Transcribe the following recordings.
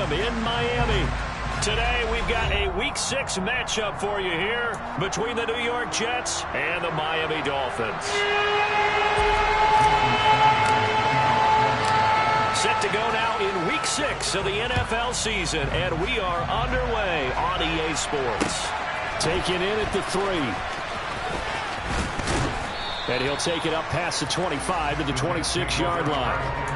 Stadium in Miami. Today, we've got a Week 6 matchup for you here between the New York Jets and the Miami Dolphins. Set to go now in Week 6 of the NFL season, and we are underway on EA Sports. Taken in at the 3. And he'll take it up past the 25 to the 26-yard line.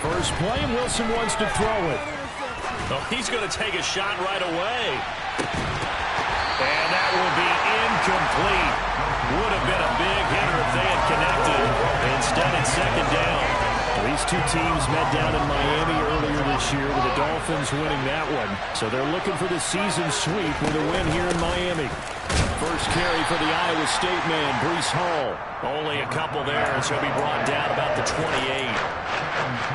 First play, and Wilson wants to throw it. Oh, he's going to take a shot right away. And that will be incomplete. Would have been a big hitter if they had connected. Instead, it's second down. These two teams met down in Miami earlier this year with the Dolphins winning that one. So they're looking for the season sweep with a win here in Miami. First carry for the Iowa State man, Breece Hall. Only a couple there, and so he'll be brought down about the 28.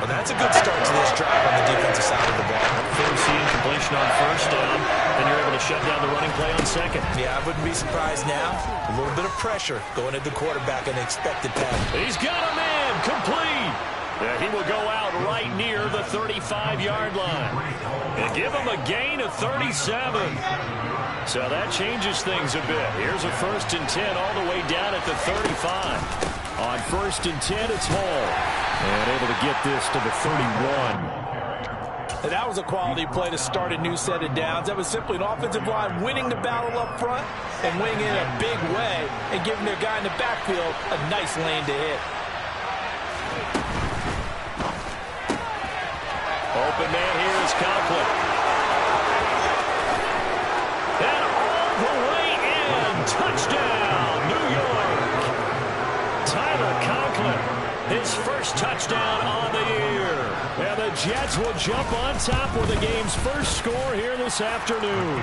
Well, that's a good start to this drive on the defensive side of the ball. First seeing completion on first down, then you're able to shut down the running play on second. Yeah, I wouldn't be surprised now. A little bit of pressure going at the quarterback in the expected pass. He's got a man, complete. He will go out right near the 35-yard line and give him a gain of 37. So that changes things a bit. Here's a 1st and 10 all the way down at the 35. On 1st and 10, it's Hall. And able to get this to the 31. And that was a quality play to start a new set of downs. That was simply an offensive line winning the battle up front and winning in a big way and giving their guy in the backfield a nice lane to hit. Open man here is Conklin. And all the way in. Touchdown, New York. Tyler Conklin, his first touchdown on the year. And the Jets will jump on top with the game's first score here this afternoon.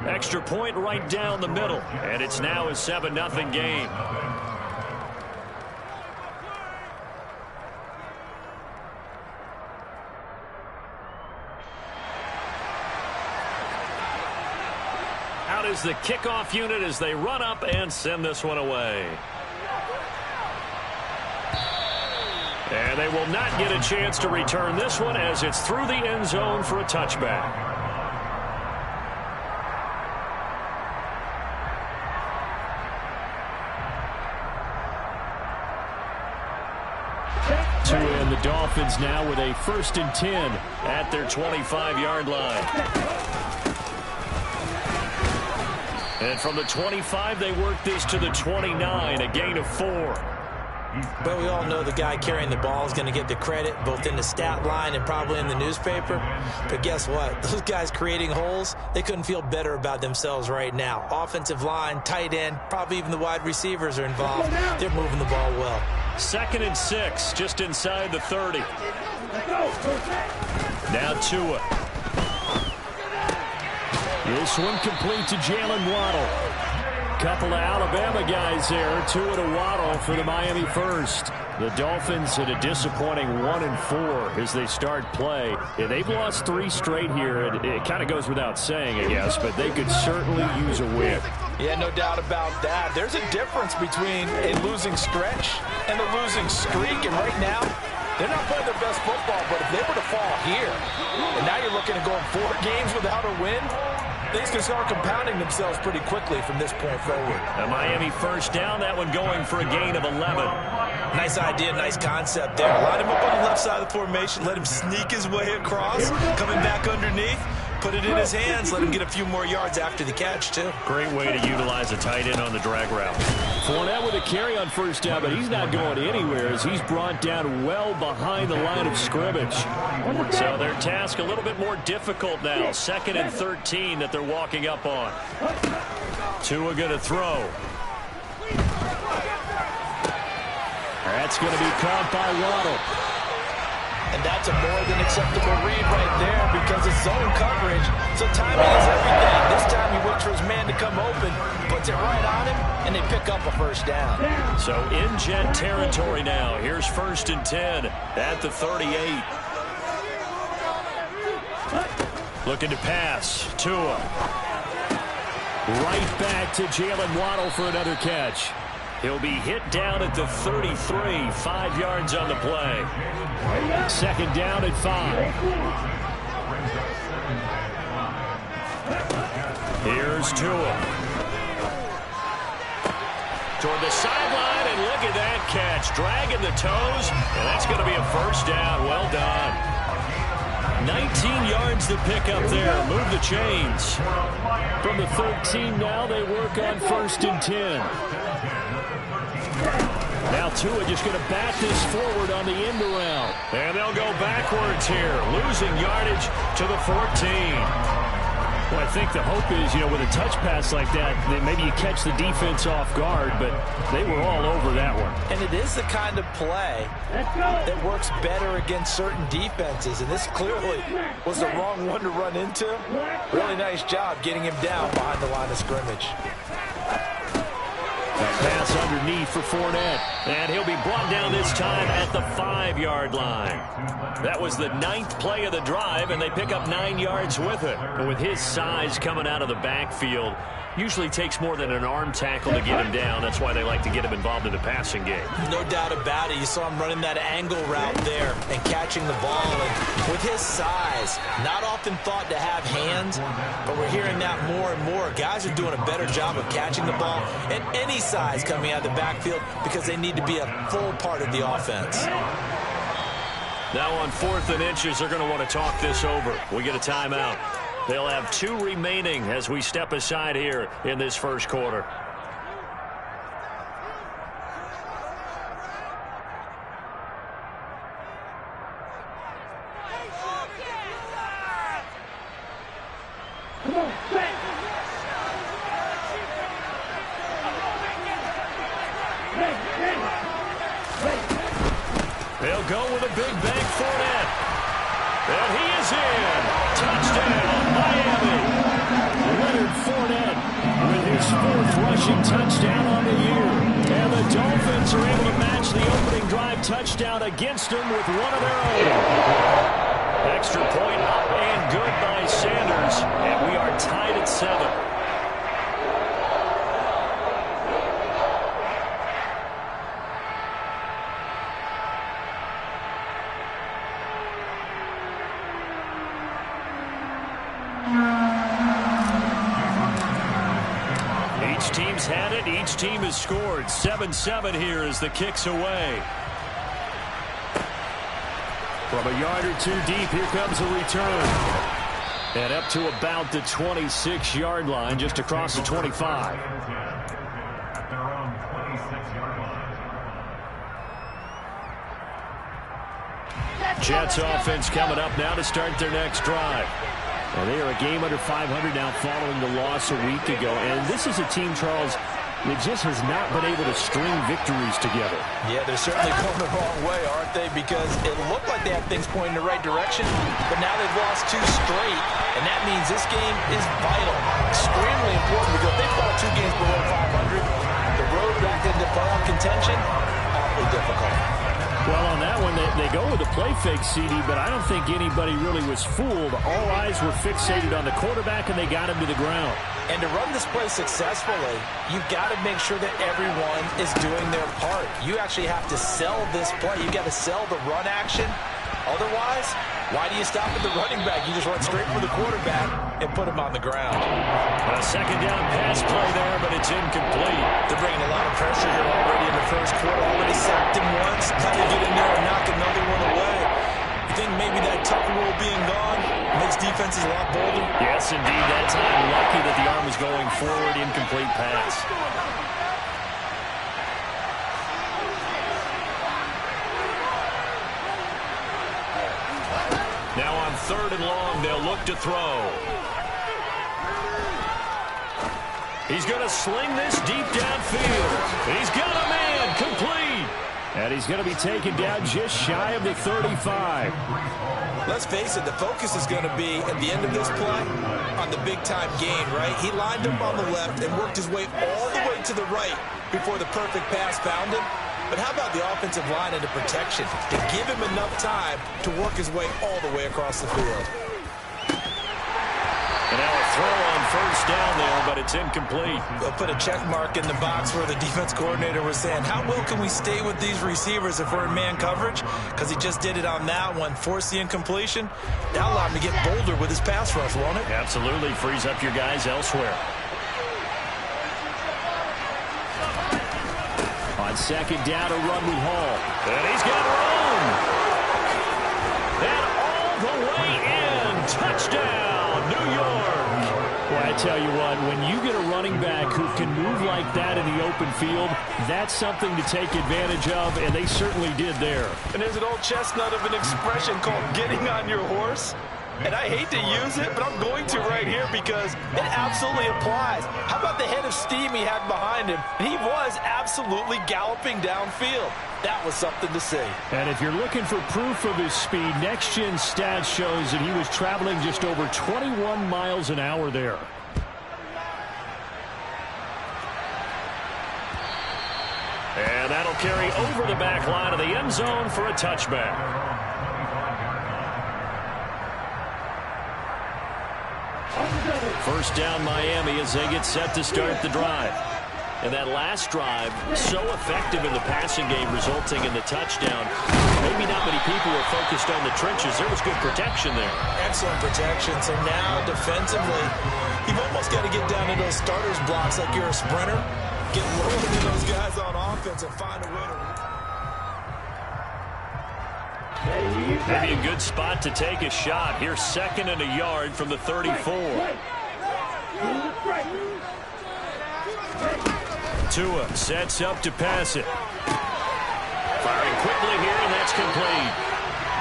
Extra point right down the middle. And it's now a 7-0 game. Out is the kickoff unit as they run up and send this one away. And they will not get a chance to return this one as it's through the end zone for a touchback. To end the Dolphins now with a 1st and 10 at their 25-yard line. And from the 25, they work this to the 29, a gain of 4. But we all know the guy carrying the ball is going to get the credit, both in the stat line and probably in the newspaper. But guess what? Those guys creating holes, they couldn't feel better about themselves right now. Offensive line, tight end, probably even the wide receivers are involved. They're moving the ball well. 2nd and 6, just inside the 30. Now Tua. This one complete to Jalen Waddle. Couple of Alabama guys there. Tua to Waddle for the Miami first. The Dolphins at a disappointing 1-4 as they start play. Yeah, they've lost 3 straight here. It kind of goes without saying, I guess, but they could certainly use a win. Yeah, no doubt about that. There's a difference between a losing stretch and a losing streak, and right now, they're not playing their best football, but if they were to fall here, and now you're looking at going 4 games without a win, things can start compounding themselves pretty quickly from this point forward. A Miami first down, that one going for a gain of 11. Nice idea, nice concept there. Line him up on the left side of the formation, let him sneak his way across, coming back underneath, put it in his hands, let him get a few more yards after the catch, too. Great way to utilize a tight end on the drag route. Fournette with a carry on first down, but he's not going anywhere as he's brought down well behind the line of scrimmage. So their task a little bit more difficult now. 2nd and 13 that they're walking up on. Tua going to throw. That's going to be caught by Waddle. And that's a more than acceptable read right there because it's zone coverage. So timing is everything. This time he waits for his man to come open, puts it right on him, and they pick up a first down. So in jet territory now. Here's 1st and 10 at the 38. Looking to pass. Tua. Right back to Jalen Waddle for another catch. He'll be hit down at the 33, 5 yards on the play. 2nd down at 5. Here's Tua. Toward the sideline, and look at that catch. Dragging the toes, and that's going to be a first down. Well done. 19 yards to pick up there. Move the chains. From the 13 now, they work on 1st and 10. Now Tua just going to bat this forward on the end around. And they'll go backwards here, losing yardage to the 14. Well, I think the hope is, with a touch pass like that maybe you catch the defense off guard, but they were all over that one. And it is the kind of play that works better against certain defenses, and this clearly was the wrong one to run into. Really nice job getting him down behind the line of scrimmage. Pass underneath for Fournette, and he'll be brought down this time at the 5-yard line. That was the 9th play of the drive, and they pick up 9 yards with it. But with his size coming out of the backfield, usually takes more than an arm tackle to get him down. That's why they like to get him involved in the passing game. No doubt about it. You saw him running that angle route there and catching the ball. And with his size, not often thought to have hands, but we're hearing that more and more. Guys are doing a better job of catching the ball at any size coming out of the backfield because they need to be a full part of the offense. Now on 4th and inches, they're going to want to talk this over. We get a timeout. They'll have 2 remaining as we step aside here in this first quarter. They'll go with a big bank Fournette. And he is in. Touchdown, Miami. Leonard Fournette with his 4th rushing touchdown on the year. And the Dolphins are able to match the opening drive touchdown against them with one of their own. Extra point up and good by Sanders. And we are tied at 7. Each team's had it. Each team has scored. 7-7 here as the kick's away. From a yard or 2 deep, here comes a return. And up to about the 26-yard line, just across the 25. Jets offense coming up now to start their next drive. And they are a game under 500 now following the loss a week ago. And this is a team, Charles, that just has not been able to string victories together. Yeah, they're certainly going the wrong way, aren't they? Because it looked like they had things pointing in the right direction, but now they've lost 2 straight, and that means this game is vital, extremely important, because if they fall 2 games below 500, the road back into playoff contention, awfully difficult. Well, on that one, they go with a play fake, CD, but I don't think anybody really was fooled. All eyes were fixated on the quarterback, and they got him to the ground. And to run this play successfully, you've got to make sure that everyone is doing their part. You actually have to sell this play. You've got to sell the run action. Otherwise, Why do you stop at the running back? You just run straight for the quarterback and put him on the ground. A second down pass play there, but it's incomplete. They're bringing a lot of pressure here already in the first quarter. Already sacked him once. Now they get in there and knock another one away. You think maybe that tuck rule being gone makes defenses a lot bolder? Yes, indeed. That time, lucky that the arm was going forward. Incomplete pass. Now on 3rd and long, they'll look to throw. He's going to sling this deep downfield. He's got a man, complete. And he's going to be taken down just shy of the 35. Let's face it, the focus is going to be at the end of this play on the big-time gain, right? He lined up on the left and worked his way all the way to the right before the perfect pass found him. But how about the offensive line into protection to give him enough time to work his way all the way across the field? And now a throw on 1st down there, but it's incomplete. They'll put a check mark in the box where the defense coordinator was saying, how well can we stay with these receivers if we're in man coverage? Because he just did it on that one, forced the incompletion. That'll allow him to get bolder with his pass rush, won't it? Absolutely, frees up your guys elsewhere. On 2nd down, a run with Hall. And he's got room. And all the way in. Touchdown, New York. Well, I tell you what, when you get a running back who can move like that in the open field, that's something to take advantage of, and they certainly did there. And there's an old chestnut of an expression called getting on your horse. And I hate to use it, but I'm going to right here because it absolutely applies. How about the head of steam he had behind him? He was absolutely galloping downfield. That was something to see. And if you're looking for proof of his speed, Next Gen Stats shows that he was traveling just over 21 miles an hour there. And that'll carry over the back line of the end zone for a touchback. First down, Miami, as they get set to start the drive. And that last drive, so effective in the passing game, resulting in the touchdown. Maybe not many people were focused on the trenches. There was good protection there. Excellent protection. So now, defensively, you've almost got to get down to those starters blocks like you're a sprinter. Get lower than those guys on offense and find a way to... Maybe a good spot to take a shot. Here's 2nd and a yard from the 34. Tua sets up to pass it. Firing quickly here, and that's complete.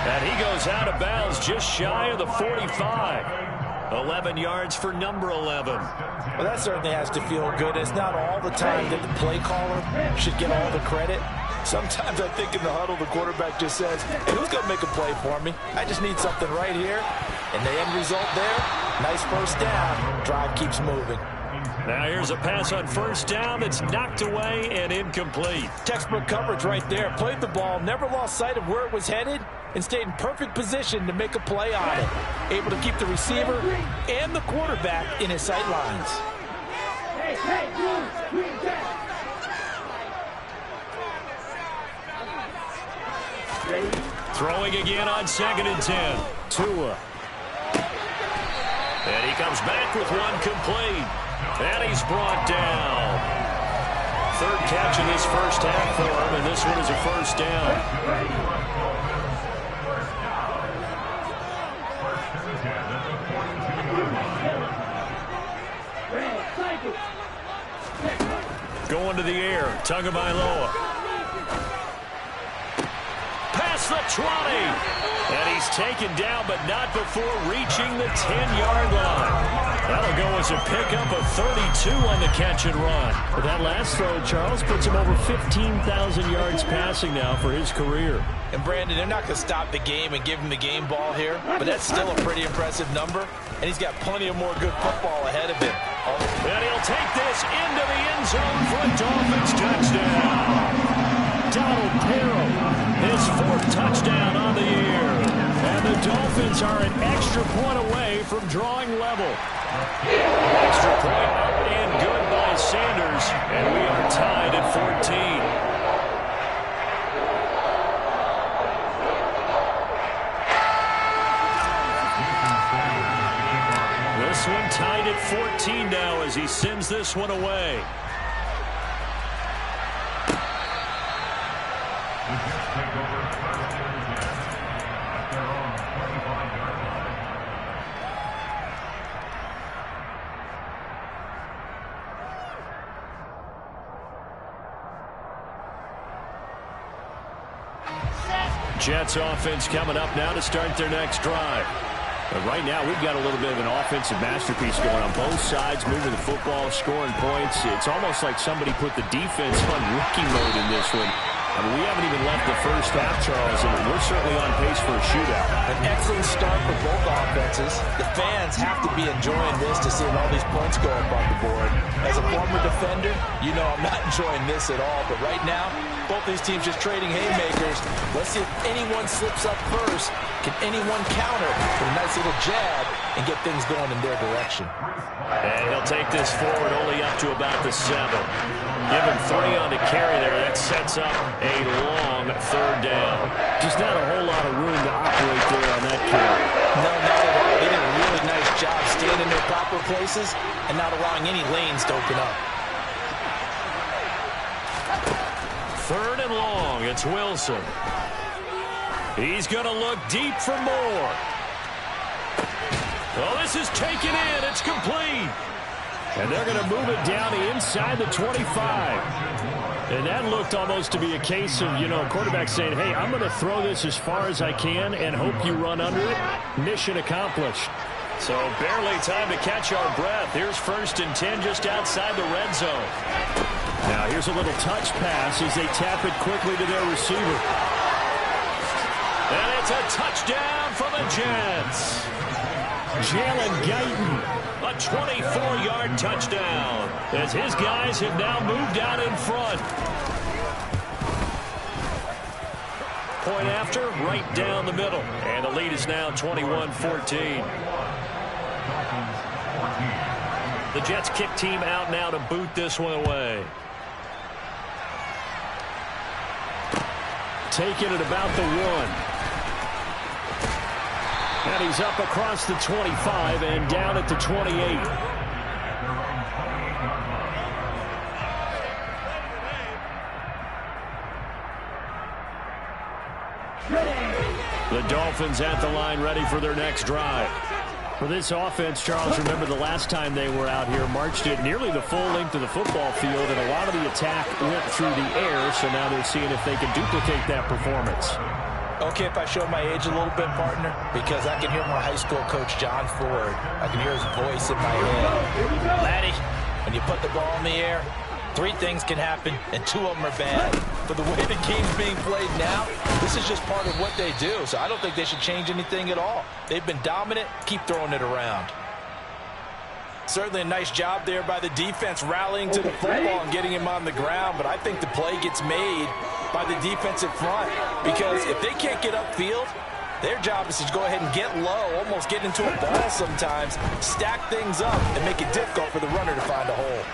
And he goes out of bounds just shy of the 45. 11 yards for number 11. Well, that certainly has to feel good. It's not all the time that the play caller should get all the credit. Sometimes I think in the huddle, the quarterback just says, hey, who's going to make a play for me? I just need something right here. And the end result there, nice first down. Drive keeps moving. Now here's a pass on 1st down that's knocked away and incomplete. Textbook coverage right there. Played the ball, never lost sight of where it was headed, and stayed in perfect position to make a play on it. Able to keep the receiver and the quarterback in his sight lines. Throwing again on 2nd and 10. Tua. And he comes back with one complete. And he's brought down. 3rd catch in this first half for him, and this one is a first down. Going to the air, Tagovailoa. Past the 20. And he's taken down, but not before reaching the 10-yard line. That'll go as a pickup of 32 on the catch and run. But that last throw, Charles, puts him over 15,000 yards passing now for his career. And, Brandon, they're not going to stop the game and give him the game ball here, but that's still a pretty impressive number, and he's got plenty of more good football ahead of him. And he'll take this into the end zone for a Dolphins touchdown. Donald Parham, his 4th touchdown on the year. And the Dolphins are an extra point away from drawing level. Extra point up and good by Sanders. And we are tied at 14. as he sends this one away. Jets offense coming up now to start their next drive. But right now, we've got a little bit of an offensive masterpiece going on both sides, moving the football, scoring points. It's almost like somebody put the defense on rookie mode in this one. I mean, we haven't even left the first half, Charles, and we're certainly on pace for a shootout. An excellent start for both offenses. The fans have to be enjoying this to see all these points go up on the board. As a former defender, you know I'm not enjoying this at all. But right now, both these teams just trading haymakers. Let's see if anyone slips up first. Can anyone counter with a nice little jab and get things going in their direction? And he'll take this forward only up to about the 7. Give him 3 on the carry there. That sets up a long third down. Just not a whole lot of room to operate there on that carry. No, not at all. They did a really nice job staying in their proper places and not allowing any lanes to open up. 3rd and long. It's Wilson. He's going to look deep for more. Oh, this is taken in. It's complete. And they're going to move it down to inside the 25. And that looked almost to be a case of, quarterback saying, hey, I'm going to throw this as far as I can and hope you run under it. Mission accomplished. So barely time to catch our breath. Here's 1st and 10 just outside the red zone. Now here's a little touch pass as they tap it quickly to their receiver. And it's a touchdown for the Jets. Jalen Guyton, a 24-yard touchdown, as his guys have now moved out in front. Point after, right down the middle. And the lead is now 21-14. The Jets kick team out now to boot this one away. Taking it about the 1. And he's up across the 25 and down at the 28. The Dolphins at the line ready for their next drive. For this offense, Charles, remember the last time they were out here, marched it nearly the full length of the football field, and a lot of the attack went through the air, so now they're seeing if they can duplicate that performance. Okay, if I show my age a little bit, partner, because I can hear my high school coach, John Ford. I can hear his voice in my head. Laddie, when you put the ball in the air, 3 things can happen, and 2 of them are bad. But the way the game's being played now, this is just part of what they do. So I don't think they should change anything at all. They've been dominant. Keep throwing it around. Certainly a nice job there by the defense rallying to the football and getting him on the ground. But I think the play gets made by the defensive front, because if they can't get upfield, their job is to go ahead and get low, almost get into a ball sometimes, stack things up, and make it difficult for the runner to find a hole.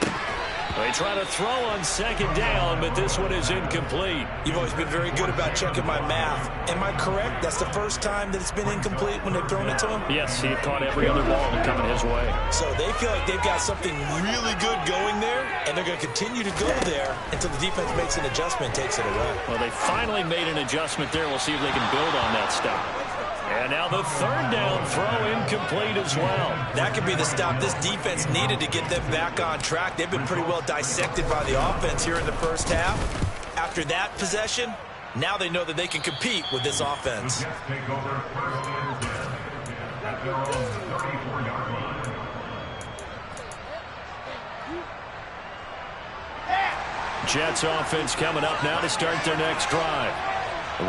They try to throw on 2nd down, but this one is incomplete. You've always been very good about checking my math. Am I correct? That's the first time that it's been incomplete when they've thrown it to him? Yes, he had caught every other ball coming his way. So they feel like they've got something really good going there, and they're going to continue to go there until the defense makes an adjustment and takes it away. Well, they finally made an adjustment there. We'll see if they can build on that stop. And now the 3rd down throw incomplete as well. That could be the stop this defense needed to get them back on track. They've been pretty well dissected by the offense here in the first half. After that possession, now they know that they can compete with this offense. Jets offense coming up now to start their next drive.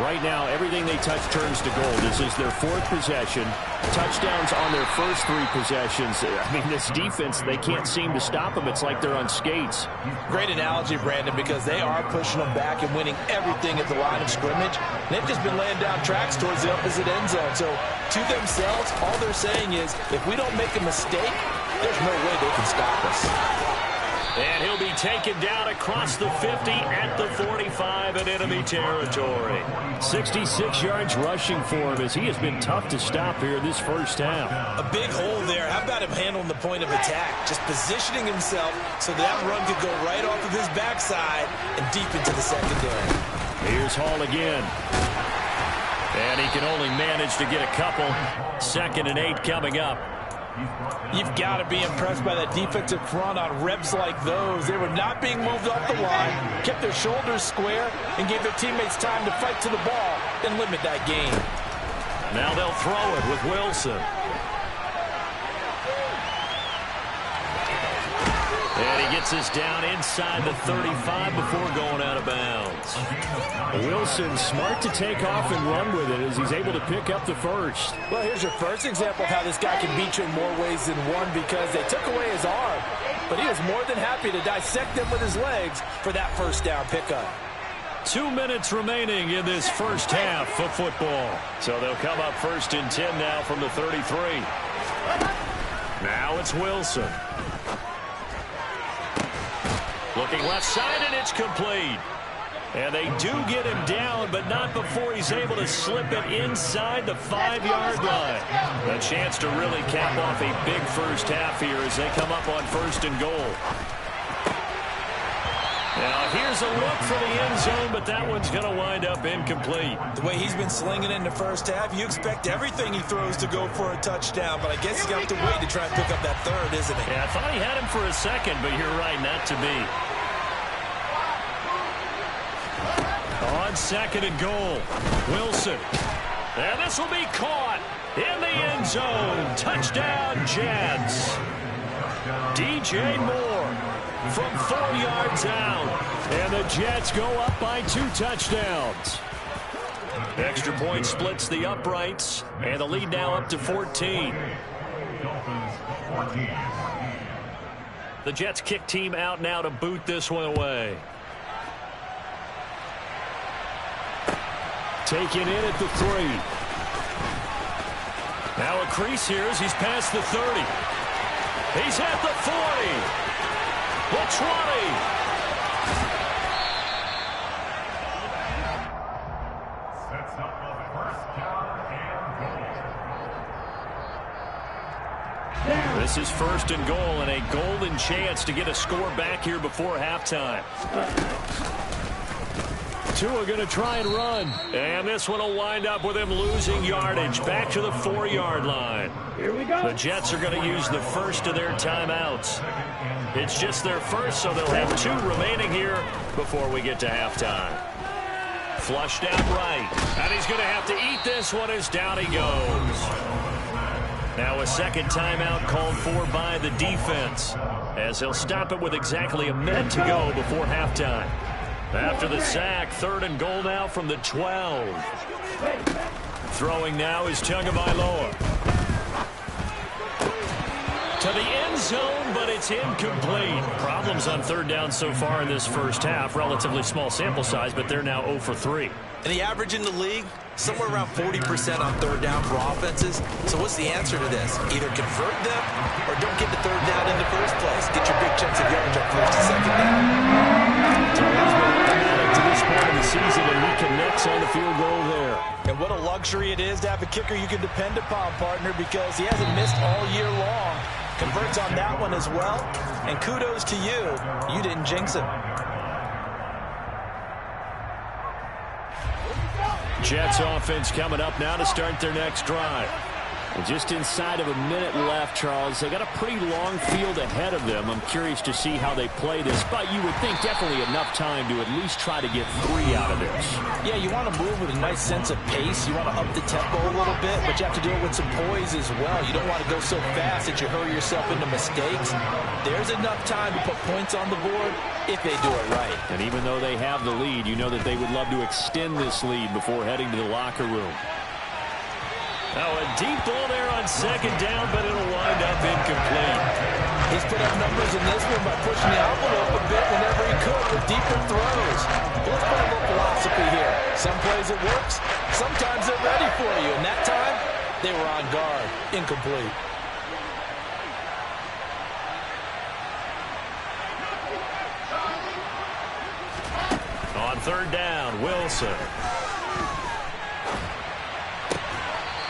Right now, everything they touch turns to gold. This is their 4th possession. Touchdowns on their first 3 possessions. I mean, this defense, they can't seem to stop them. It's like they're on skates. Great analogy, Brandon, because they are pushing them back and winning everything at the line of scrimmage. They've just been laying down tracks towards the opposite end zone. So, to themselves, all they're saying is, if we don't make a mistake, there's no way they can stop us. And he'll be taken down across the 50 at the 45 in enemy territory. 66 yards rushing for him as he has been tough to stop here this first half. A big hole there. How about him handling the point of attack? Just positioning himself so that run could go right off of his backside and deep into the secondary. Here's Hall again. And he can only manage to get a couple. 2nd and 8 coming up. You've got to be impressed by that defensive front on reps like those. They were not being moved off the line, kept their shoulders square, and gave their teammates time to fight to the ball and limit that gain. Now they'll throw it with Wilson. And he gets us down inside the 35 before going out of bounds. Wilson smart to take off and run with it as he's able to pick up the first. Well, here's your first example of how this guy can beat you in more ways than one, because they took away his arm, but he was more than happy to dissect them with his legs for that first down pickup. 2 minutes remaining in this first half of football. So they'll come up 1st and 10 now from the 33. Now it's Wilson. Looking left side, and it's complete. And they do get him down, but not before he's able to slip it inside the 5-yard line. A chance to really cap off a big first half here as they come up on 1st and goal. Now here's a look for the end zone, but that one's going to wind up incomplete. The way he's been slinging in the first half, you expect everything he throws to go for a touchdown, but I guess he's going to have to wait to try and pick up that third, isn't he? Yeah, I thought he had him for a second, but you're right, not to be. On 2nd and goal, Wilson. And this will be caught in the end zone. Touchdown, Jets. DJ Moore from 4 yards out. And the Jets go up by 2 touchdowns. Extra point splits the uprights. And the lead now up to 14. The Jets kick team out now to boot this one away. Taken in at the 3. Now a crease here as he's past the 30. He's at the 40. The 20. This is 1st and goal, and a golden chance to get a score back here before halftime. Tua going to try and run. And this one will wind up with him losing yardage. Back to the 4-yard line. Here we go. The Jets are going to use the first of their timeouts. It's just their first, so they'll have 2 remaining here before we get to halftime. Flushed out right. And he's going to have to eat this one as down he goes. Now a second timeout called for by the defense, as he'll stop it with exactly a minute to go before halftime. After the sack, 3rd and goal now from the 12. Throwing now is Tagovailoa. To the end zone, but it's incomplete. Problems on 3rd down so far in this first half. Relatively small sample size, but they're now 0 for 3. And the average in the league, somewhere around 40% on 3rd down for offenses. So what's the answer to this? Either convert them or don't get the 3rd down in the first place. Get your big chunks of yardage on 1st and 2nd down. To this point of the season, and he connects on the field goal there. And what a luxury it is to have a kicker you can depend upon, partner, because he hasn't missed all year long. Converts on that one as well. And kudos to you. You didn't jinx him. Jets offense coming up now to start their next drive. And just inside of a minute left, Charles. They got a pretty long field ahead of them. I'm curious to see how they play this, but you would think definitely enough time to at least try to get 3 out of this. Yeah, you want to move with a nice sense of pace. You want to up the tempo a little bit, but you have to do it with some poise as well. You don't want to go so fast that you hurry yourself into mistakes. There's enough time to put points on the board if they do it right. And even though they have the lead, you know that they would love to extend this lead before heading to the locker room. Now a deep ball there on 2nd down, but it'll wind up incomplete. He's put up numbers in this one by pushing the envelope a bit whenever he could with deeper throws. But let's put a little philosophy here. Some plays it works, sometimes they're ready for you. And that time, they were on guard. Incomplete. third down, Wilson.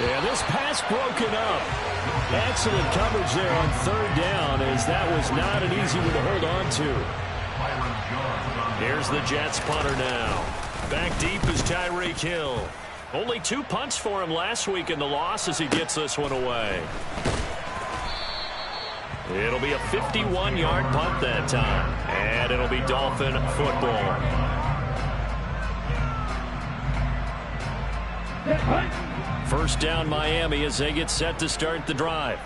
And this pass broken up. Excellent coverage there on third down, as that was not an easy one to hold on to. Here's the Jets punter now. Back deep is Tyreek Hill. Only 2 punts for him last week in the loss as he gets this one away. It'll be a 51-yard punt that time. And it'll be Dolphin football. First down Miami as they get set to start the drive.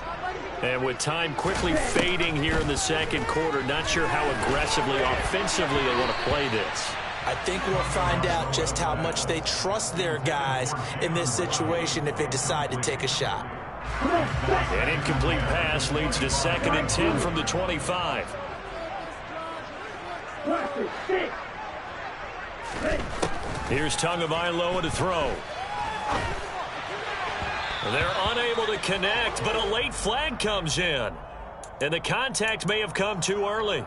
And with time quickly fading here in the second quarter, not sure how aggressively, offensively they want to play this. I think we'll find out just how much they trust their guys in this situation if they decide to take a shot. An incomplete pass leads to 2nd and 10 from the 25. Here's Tagovailoa to throw. They're unable to connect, but a late flag comes in. And the contact may have come too early.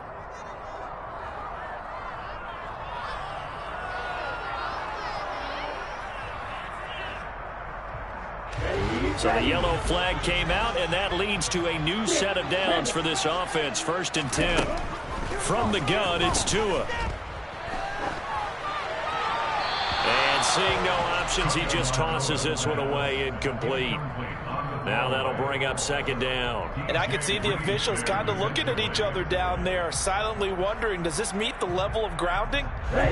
So the yellow flag came out, and that leads to a new set of downs for this offense. 1st and 10. From the gun, it's Tua. And seeing no options, he just tosses this one away, incomplete. Now that'll bring up 2nd down. And I can see the officials kind of looking at each other down there, silently wondering, does this meet the level of grounding?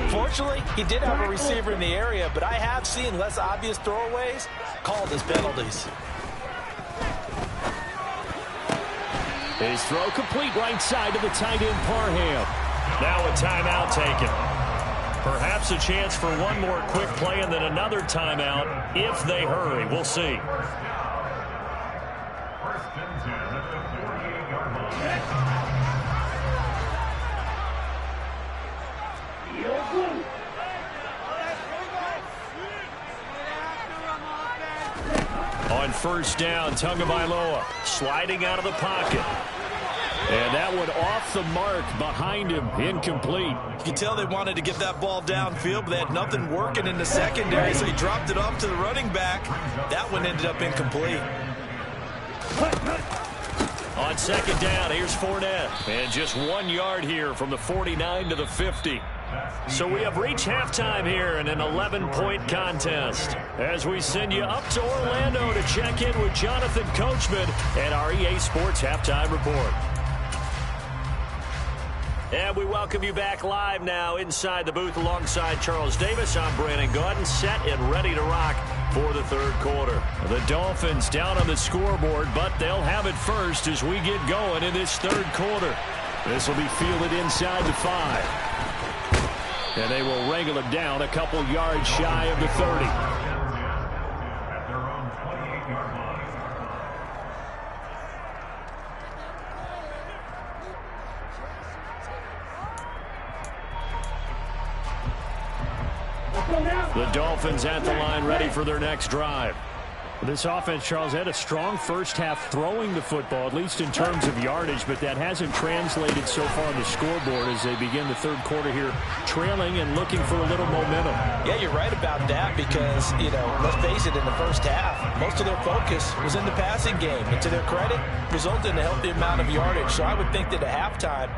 Fortunately, he did have a receiver in the area, but I have seen less obvious throwaways called as penalties. His throw complete right side to the tight end Parham. Now a timeout taken. Perhaps a chance for one more quick play and then another timeout if they hurry. We'll see. On 1st down, Tagovailoa sliding out of the pocket. And that one off the mark behind him, incomplete. You can tell they wanted to get that ball downfield, but they had nothing working in the secondary, so he dropped it off to the running back. That one ended up incomplete. On 2nd down, here's Fournette. And just 1 yard here from the 49 to the 50. So we have reached halftime here in an 11-point contest as we send you up to Orlando to check in with Jonathan Coachman and our EA Sports Halftime Report. And we welcome you back live now inside the booth alongside Charles Davis. I'm Brandon Gaudin, set and ready to rock for the 3rd quarter. The Dolphins down on the scoreboard, but they'll have it first as we get going in this 3rd quarter. This will be fielded inside the 5. And they will wrangle it down a couple yards shy of the 30. The Dolphins at the line ready for their next drive. This offense, Charles, had a strong first half throwing the football, at least in terms of yardage, but that hasn't translated so far on the scoreboard as they begin the 3rd quarter here, trailing and looking for a little momentum. Yeah, you're right about that because, let's face it, in the first half, most of their focus was in the passing game. And to their credit, resulted in a healthy amount of yardage. So I would think that at halftime,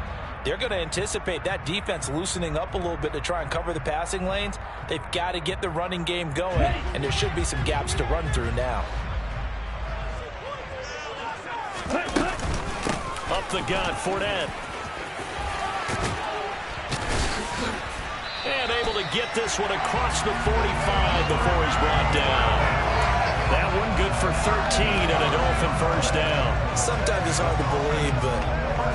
they're going to anticipate that defense loosening up a little bit to try and cover the passing lanes. They've got to get the running game going, and there should be some gaps to run through now. Up the gut, Fournette. And able to get this one across the 45 before he's brought down. That one good for 13 and a Dolphin first down. Sometimes it's hard to believe, but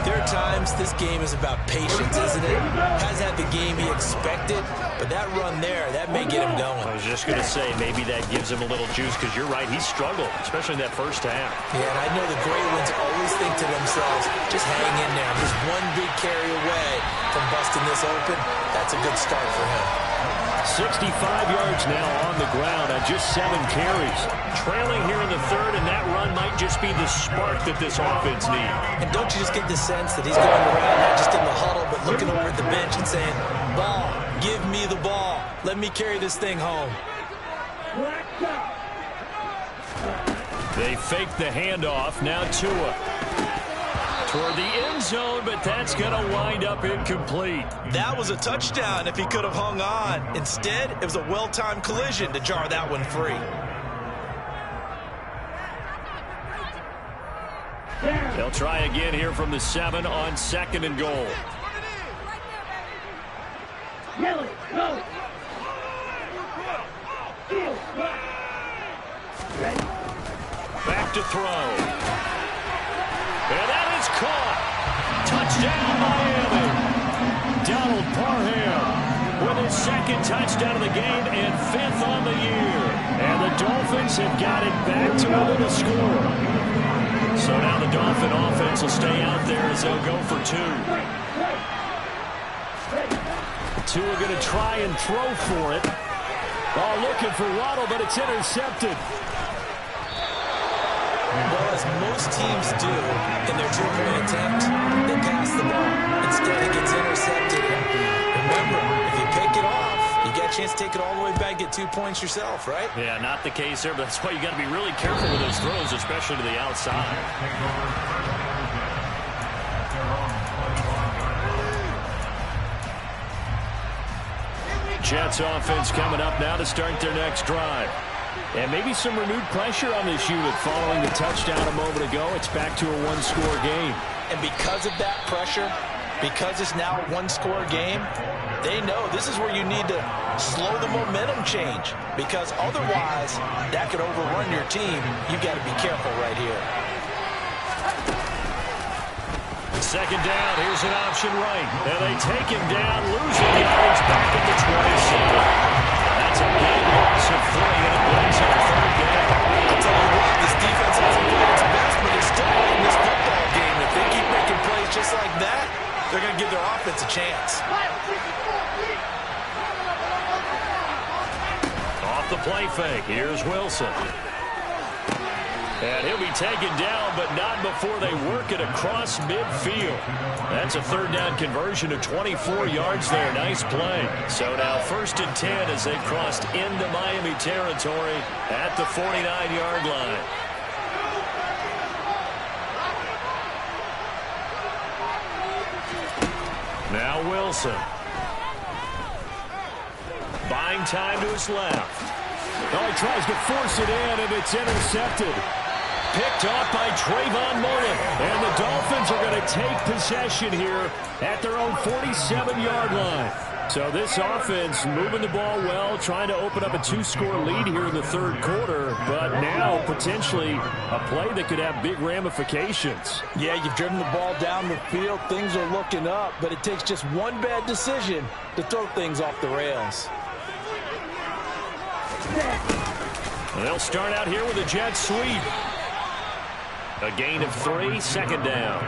there are times this game is about patience, isn't it? Hasn't had the game he expected, but that run there, that may get him going. I was just going to say, maybe that gives him a little juice because you're right, he struggled, especially in that first half. Yeah, and I know the great ones always think to themselves, just hang in there. Just one big carry away from busting this open. That's a good start for him. 65 yards now on the ground on just 7 carries. Trailing here in the 3rd, and that run might just be the spark that this offense needs. And don't you just get the sense that he's going around not just in the huddle, but looking over at at the bench and saying, ball, give me the ball. Let me carry this thing home. They fake the handoff. Now Tua toward the end zone, but that's going to wind up incomplete. That was a touchdown if he could have hung on. Instead, it was a well-timed collision to jar that one free. They'll try again here from the 7 on 2nd and goal. Back to throw. And that is caught. Touchdown, Miami. Donald Parham with his 2nd touchdown of the game and 5th on the year. And the Dolphins have got it back to within a score. So now the Dolphin offense will stay out there as they'll go for 2. Tua going to try and throw for it. Ball looking for Waddle, but it's intercepted. Well, as most teams do in their 2-point attempt, they pass the ball. Instead, it gets intercepted. Remember, if you pick it off, you got a chance to take it all the way back, get 2 points yourself, right? Yeah, not the case there, but that's why you got to be really careful with those throws, especially to the outside. Jets offense coming up now to start their next drive. And maybe some renewed pressure on this unit following the touchdown a moment ago. It's back to a 1-score game. And because of that pressure, because it's now a 1-score game, they know this is where you need to slow the momentum change, because otherwise that could overrun your team. You got to be careful right here. 2nd down, here's an option right. And they take him down, losing yards back at the 27. That's a big loss of 3, and it brings up 3rd down. I'll tell you what, this defense hasn't played its best, but they're still winning this football game. If they keep making plays just like that, they're going to give their offense a chance. Off the play fake, here's Wilson. And he'll be taken down, but not before they work it across midfield. That's a 3rd down conversion of 24 yards there. Nice play. So now 1st and 10 as they've crossed into Miami territory at the 49-yard line. Now Wilson. Buying time to his left. Oh, he tries to force it in, and it's intercepted. Picked off by Trayvon Mullen. And the Dolphins are going to take possession here at their own 47-yard line. So this offense moving the ball well, trying to open up a 2-score lead here in the 3rd quarter, but now potentially a play that could have big ramifications. Yeah, you've driven the ball down the field. Things are looking up, but it takes just one bad decision to throw things off the rails. They'll start out here with a jet sweep. A gain of 3, 2nd down.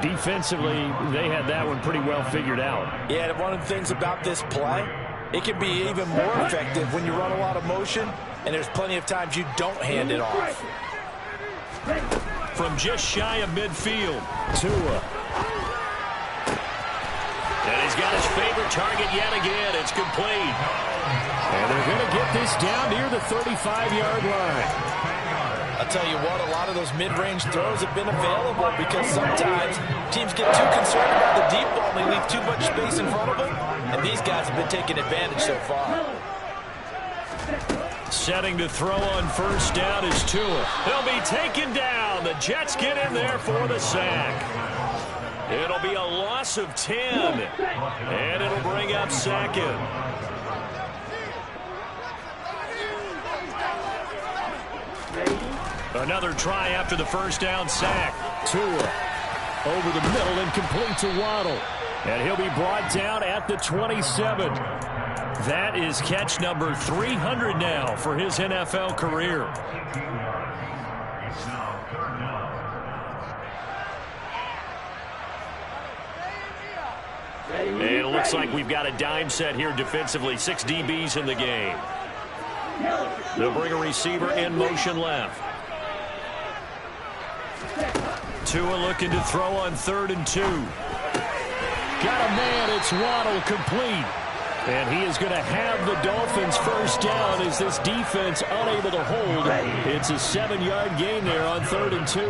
Defensively, they had that one pretty well figured out. Yeah, and one of the things about this play, it can be even more effective when you run a lot of motion, and there's plenty of times you don't hand it off. From just shy of midfield, Tua. And he's got his favorite target yet again. It's complete. And they're going to get this down near the 35-yard line. I'll tell you what, a lot of those mid-range throws have been available because sometimes teams get too concerned about the deep ball and they leave too much space in front of them, and these guys have been taking advantage so far. Setting to throw on 1st down is Tua. He'll be taken down. The Jets get in there for the sack. It'll be a loss of 10, and it'll bring up 2nd. Another try after the 1st down sack. Tua over the middle and complete to Waddle. And he'll be brought down at the 27. That is catch number 300 now for his NFL career. And it looks like we've got a dime set here defensively. 6 DBs in the game. They'll bring a receiver in motion left. Tua looking to throw on 3rd and 2. got a man. It's Waddle, complete. And he is going to have the Dolphins first down as this defense unable to hold. It's a 7-yard gain there on 3rd and 2.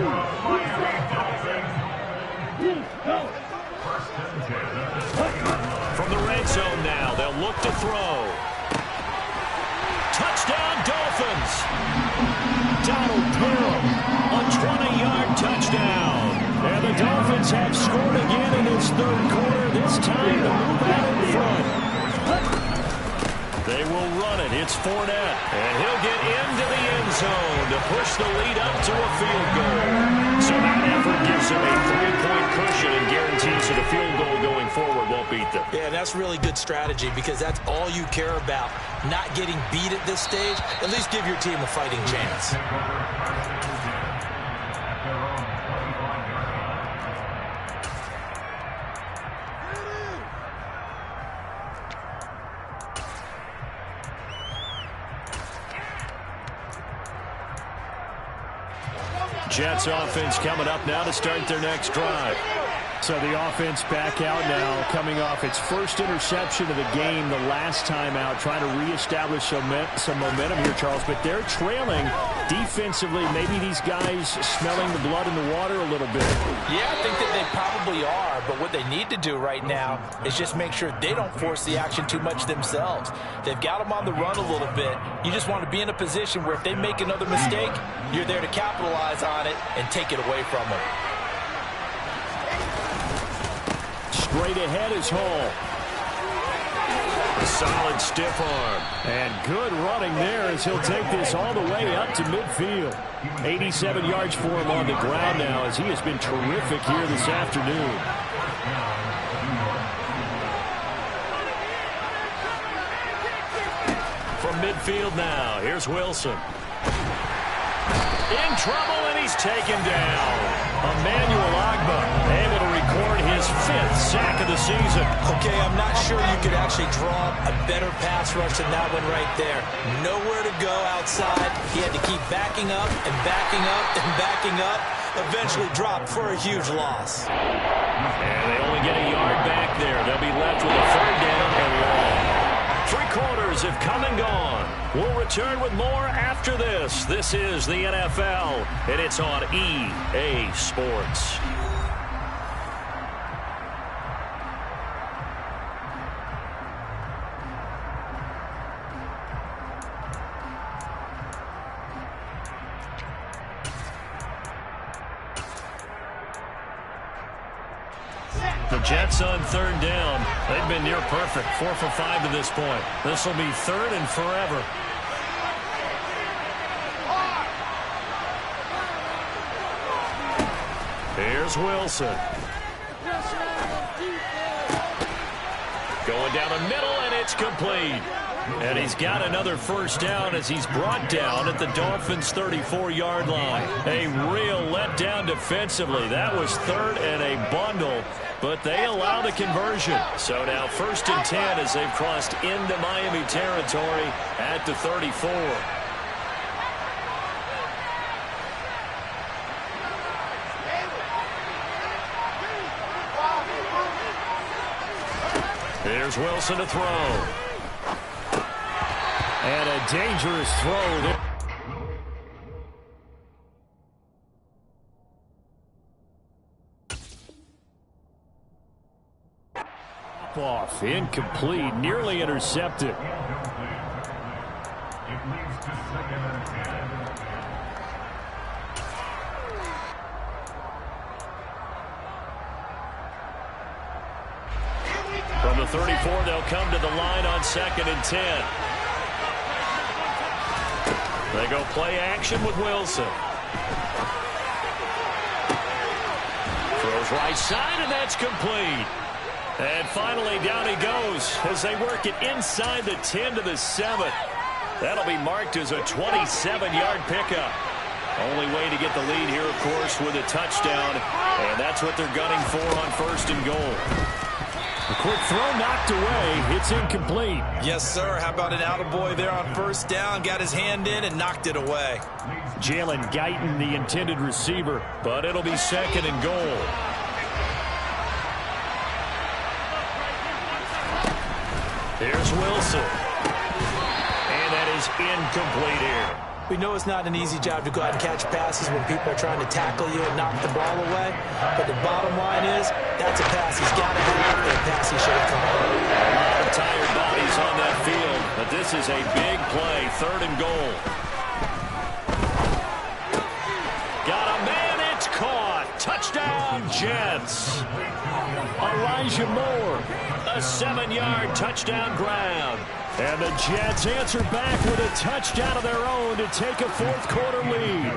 From the red zone now, they'll look to throw. Touchdown, Dolphins. Donald Parham, a 20-yard touchdown. And the Dolphins have scored again in this 3rd quarter, this time to move out in front. They will run it. It's Fournette. And he'll get into the end zone to push the lead up to a field goal. So that effort gives them a 3-point cushion and guarantees that a field goal going forward won't beat them. Yeah, that's really good strategy because that's all you care about. Not getting beat at this stage. At least give your team a fighting chance. Jets offense coming up now to start their next drive. So the offense back out now, coming off its first interception of the game the last time out, trying to reestablish some momentum here, Charles. But they're trailing defensively. Maybe these guys smelling the blood in the water a little bit. Yeah, I think that they probably are. But what they need to do right now is just make sure they don't force the action too much themselves. They've got them on the run a little bit. You just want to be in a position where if they make another mistake, you're there to capitalize on it and take it away from them. Straight ahead is Hall. A solid stiff arm. And good running there as he'll take this all the way up to midfield. 87 yards for him on the ground now as he has been terrific here this afternoon. From midfield now, here's Wilson. In trouble, and he's taken down. Emmanuel Ogbah able to record his 5th sack of the season. Okay, I'm not sure you could actually draw a better pass rush than that one right there. Nowhere to go outside. He had to keep backing up and backing up and backing up. Eventually dropped for a huge loss. And they only get a yard back there. They'll be left with a 3rd down and long. 3 quarters have come and gone. We'll return with more after this. This is the NFL, and it's on EA Sports. The Jets on 3rd down. They've been near perfect. 4 for 5 to this point. This will be 3rd and forever. Here's Wilson. Going down the middle, and it's complete. And he's got another first down as he's brought down at the Dolphins' 34-yard line. A real letdown defensively. That was 3rd and a bundle, but they allow the conversion. So now 1st and 10 as they've crossed into Miami territory at the 34. Here's Wilson to throw. And a dangerous throw there. Off, incomplete, nearly intercepted. From the 34, they'll come to the line on 2nd and 10. They go play action with Wilson. Throws right side, and that's complete. And finally, down he goes as they work it inside the 10 to the 7. That'll be marked as a 27-yard pickup. Only way to get the lead here, of course, with a touchdown. And that's what they're gunning for on 1st and goal. A quick throw knocked away. It's incomplete. Yes, sir. How about an attaboy there on 1st down? Got his hand in and knocked it away. Jalen Guyton, the intended receiver, but it'll be 2nd and goal. Here's Wilson. And that is incomplete here. We know it's not an easy job to go out and catch passes when people are trying to tackle you and knock the ball away. But the bottom line is, that's a pass he's got to have, and a pass he should have caught. A lot of tired bodies on that field, but this is a big play, 3rd and goal. Got a man, it's caught. Touchdown, Jets. Elijah Moore, a 7-yard touchdown grab. And the Jets answer back with a touchdown of their own to take a 4th quarter lead.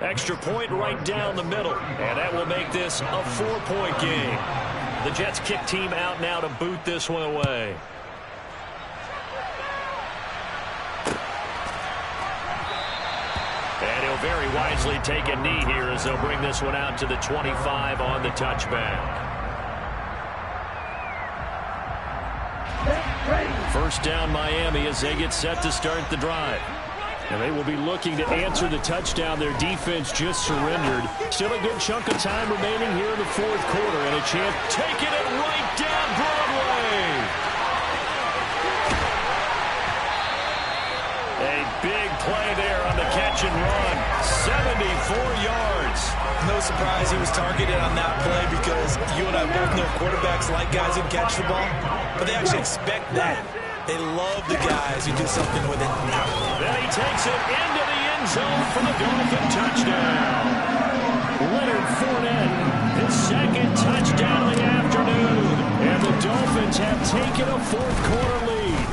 Extra point right down the middle, and that will make this a 4-point game. The Jets kick team out now to boot this one away. And he'll very wisely take a knee here as they'll bring this one out to the 25 on the touchback. First down Miami as they get set to start the drive. And they will be looking to answer the touchdown. Their defense just surrendered. Still a good chunk of time remaining here in the 4th quarter. And a chance taking it right down Broadway. A big play there on the catch and run. 74 yards. No surprise he was targeted on that play because you and I both know quarterbacks like guys who can catch the ball. But they actually expect that. They love the guys who do something with it. Then he takes it into the end zone for the Dolphin touchdown. Leonard Fournette, his 2nd touchdown of the afternoon. And the Dolphins have taken a 4th quarter lead.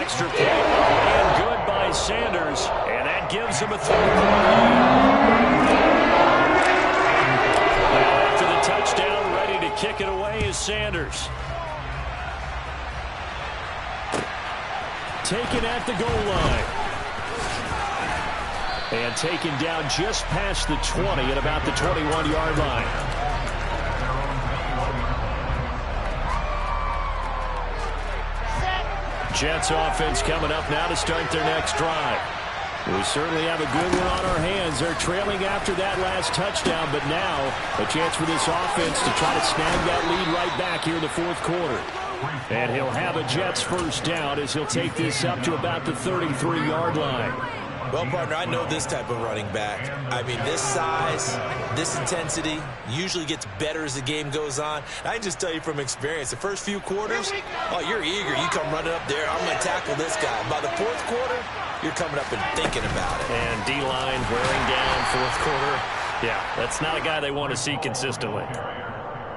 Extra point and good by Sanders. And that gives him a 3rd quarter lead. Now after the touchdown, ready to kick it away is Sanders. Taken at the goal line. And taken down just past the 20 at about the 21-yard line. Jets offense coming up now to start their next drive. We certainly have a good one on our hands. They're trailing after that last touchdown, but now a chance for this offense to try to snag that lead right back here in the 4th quarter. And he'll have a Jets first down as he'll take this up to about the 33-yard line. Well, partner, I know this type of running back. I mean, this size, this intensity usually gets better as the game goes on. I can just tell you from experience, the first few quarters, oh, you're eager. You come running up there, I'm going to tackle this guy. By the 4th quarter, you're coming up and thinking about it. And D-line wearing down 4th quarter. Yeah, that's not a guy they want to see consistently.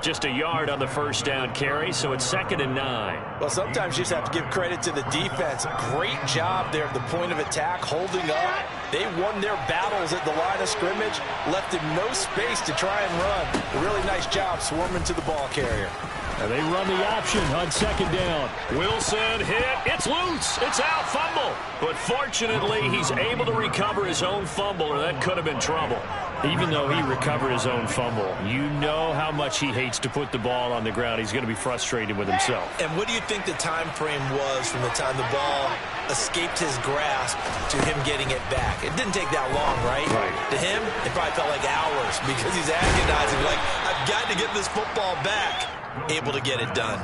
Just a yard on the first down carry, so it's 2nd and 9. Well, sometimes you just have to give credit to the defense. Great job there at the point of attack, holding up. They won their battles at the line of scrimmage, left him no space to try and run. A really nice job swarming to the ball carrier. And they run the option on 2nd down. Wilson hit. It's loose. It's out. Fumble. But fortunately, he's able to recover his own fumble, or that could have been trouble. Even though he recovered his own fumble, you know how much he hates to put the ball on the ground. He's going to be frustrated with himself. And what do you think the time frame was from the time the ball escaped his grasp to him getting it back? It didn't take that long, right? Right. To him, it probably felt like hours because he's agonizing, like, I've got to get this football back. Able to get it done.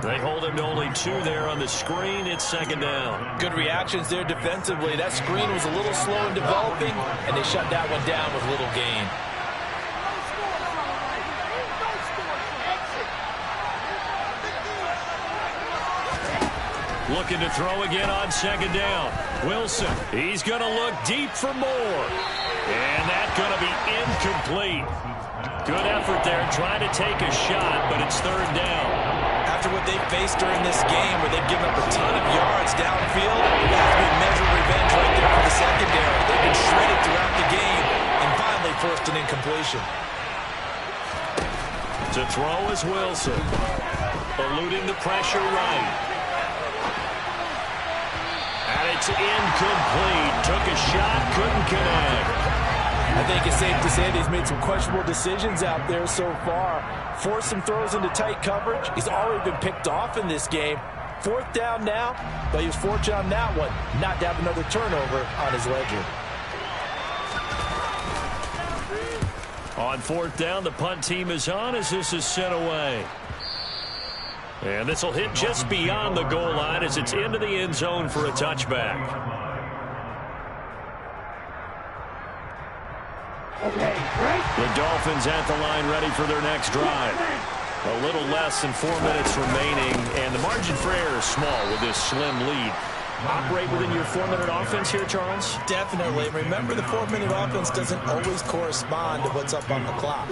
They hold him to only 2 there on the screen. It's 2nd down. Good reactions there defensively. That screen was a little slow in developing, and they shut that one down with little gain. Looking to throw again on 2nd down. Wilson, he's going to look deep for more. And that's going to be incomplete. Good effort there, trying to take a shot, but it's 3rd down. After what they've faced during this game, where they've given up a ton of yards downfield, it has to be measured revenge right there for the secondary. They've been shredded throughout the game, and finally forced an incompletion. To throw is Wilson, eluding the pressure right. And it's incomplete. Took a shot, couldn't connect. I think it's safe to say that he's made some questionable decisions out there so far. Forced some throws into tight coverage. He's already been picked off in this game. 4th down now, but he was fortunate on that one not to have another turnover on his ledger. On 4th down, the punt team is on as this is sent away. And this will hit just beyond the goal line as it's into the end zone for a touchback. The Dolphins at the line ready for their next drive. A little less than 4 minutes remaining, and the margin for error is small with this slim lead. Operate within your 4-minute offense here, Charles? Definitely. Remember, the 4-minute offense doesn't always correspond to what's up on the clock.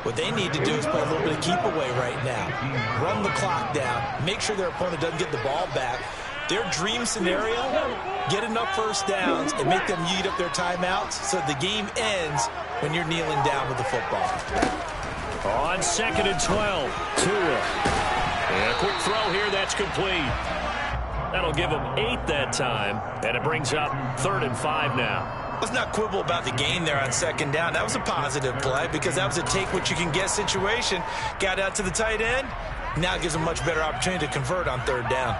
What they need to do is play a little bit of keep away right now. Run the clock down. Make sure their opponent doesn't get the ball back. Their dream scenario, get enough first downs and make them eat up their timeouts so the game ends when you're kneeling down with the football. On 2nd and 12, Tua. And a quick throw here, that's complete. That'll give them 8 that time, and it brings up 3rd and 5 now. Let's not quibble about the gain there on 2nd down. That was a positive play because that was a take-what-you-can-get situation. Got out to the tight end. Now it gives them a much better opportunity to convert on 3rd down.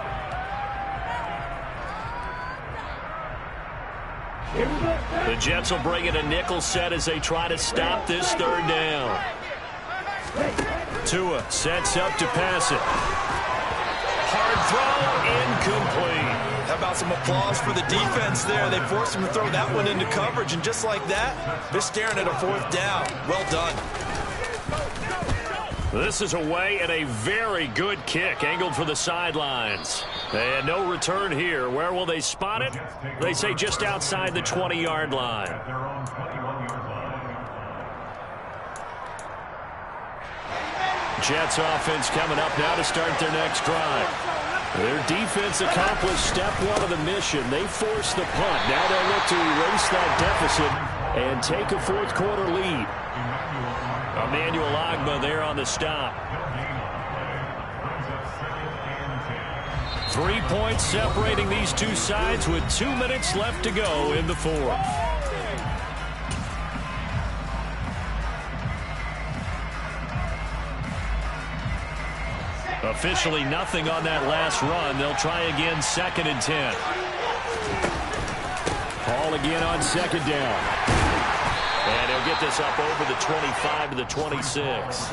The Jets will bring in a nickel set as they try to stop this 3rd down. Tua sets up to pass it. Hard throw, incomplete. How about some applause for the defense there? They forced him to throw that one into coverage, and just like that, they're staring at a 4th down. Well done. This is away and a very good kick angled for the sidelines. And no return here. Where will they spot it? They say just outside the 20-yard line. Jets offense coming up now to start their next drive. Their defense accomplished step 1 of the mission. They forced the punt. Now they'll look to erase that deficit and take a 4th quarter lead. Emmanuel Agba there on the stop. 3 points separating these two sides with 2 minutes left to go in the 4th. Officially nothing on that last run. They'll try again 2nd and 10. Ball again on 2nd down. And he'll get this up over the 25 to the 26.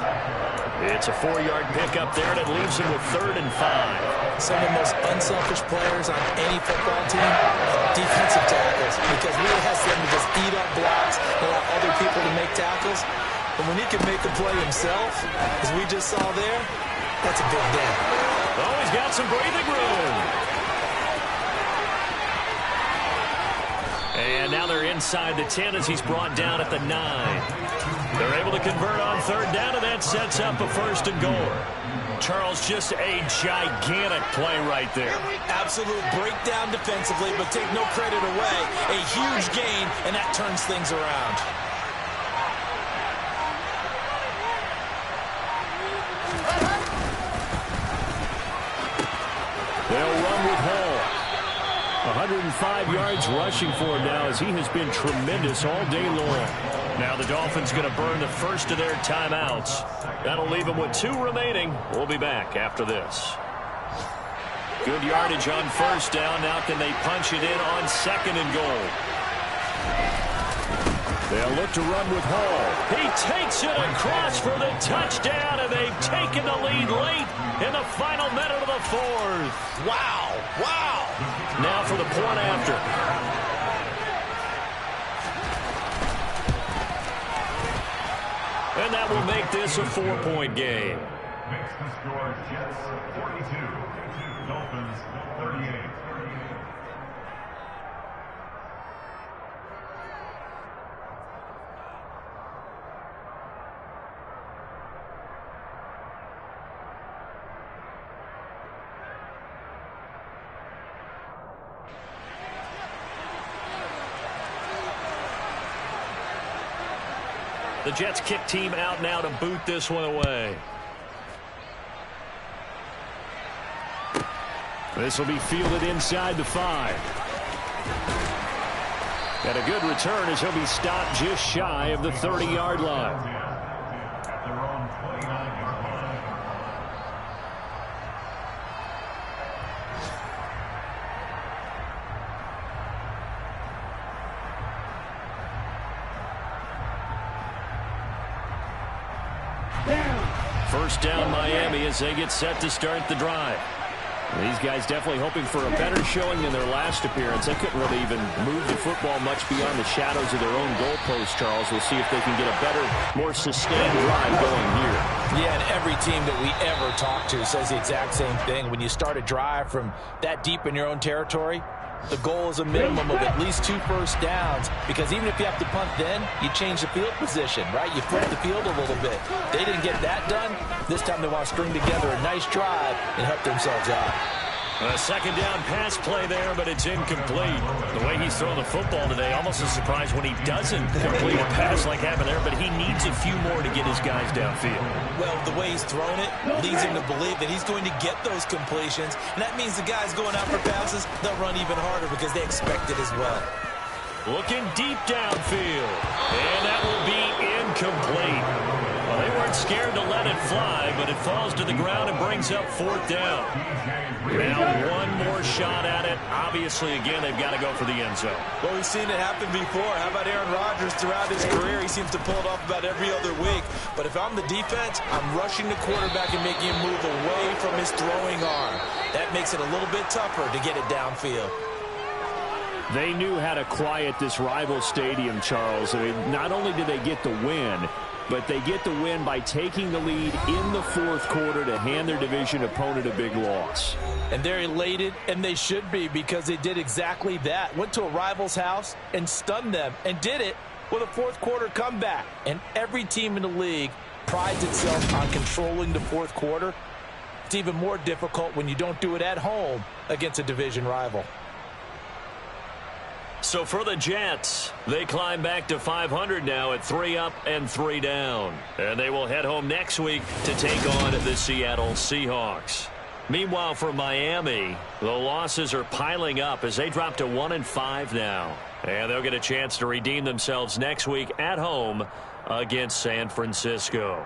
It's a 4-yard pickup there, and it leaves him with 3rd and 5. Some of the most unselfish players on any football team are defensive tackles, because we ask them to just eat up blocks and allow other people to make tackles. But when he can make a play himself, as we just saw there, that's a big day. Oh, he's got some breathing room. And now they're inside the 10 as he's brought down at the 9. They're able to convert on 3rd down, and that sets up a 1st and goal. Charles, just a gigantic play right there. Absolute breakdown defensively, but take no credit away. A huge gain, and that turns things around. They'll run with Hall. 105 yards rushing for him now as he has been tremendous all day long. Now the Dolphins going to burn the first of their timeouts. That'll leave them with 2 remaining. We'll be back after this. Good yardage on 1st down. Now can they punch it in on 2nd and goal? They'll look to run with Hall. He takes it across for the touchdown, and they've taken the lead late in the final minute of the 4th. Wow, wow. Now for the point after. And that will make this a 4-point game. Makes the score Jets 42, Dolphins 38. The Jets kick team out now to boot this one away. This will be fielded inside the 5. And a good return as he'll be stopped just shy of the 30-yard line. At their own 29-yard line. First down Miami as they get set to start the drive. These guys definitely hoping for a better showing than their last appearance. They couldn't really even move the football much beyond the shadows of their own goalpost, Charles. We'll see if they can get a better, more sustained drive going here. Yeah, and every team that we ever talk to says the exact same thing. When you start a drive from that deep in your own territory, the goal is a minimum of at least 2 first downs, because even if you have to punt then, you change the field position, right? You flip the field a little bit. They didn't get that done. This time they want to string together a nice drive and help themselves out. A second down pass play there, but it's incomplete. The way he's throwing the football today, almost a surprise when he doesn't complete a pass like happened there, but he needs a few more to get his guys downfield. Well, the way he's thrown it leads him to believe that he's going to get those completions, and that means the guys going out for passes, they'll run even harder because they expect it as well. Looking deep downfield, and that will be incomplete. Well, they weren't scared to let it fly, but it falls to the ground and brings up 4th down. Now one more shot at it. Obviously, again, they've got to go for the end zone. Well, we've seen it happen before. How about Aaron Rodgers throughout his career? He seems to pull it off about every other week. But if I'm the defense, I'm rushing the quarterback and making him move away from his throwing arm. That makes it a little bit tougher to get it downfield. They knew how to quiet this rival stadium, Charles. I mean, not only did they get the win, but they get the win by taking the lead in the 4th quarter to hand their division opponent a big loss. And they're elated, and they should be, because they did exactly that. Went to a rival's house and stunned them, and did it with a 4th quarter comeback. And every team in the league prides itself on controlling the 4th quarter. It's even more difficult when you don't do it at home against a division rival. So for the Jets, they climb back to 500 now at 3 up and 3 down. And they will head home next week to take on the Seattle Seahawks. Meanwhile, for Miami, the losses are piling up as they drop to 1-5 now. And they'll get a chance to redeem themselves next week at home against San Francisco.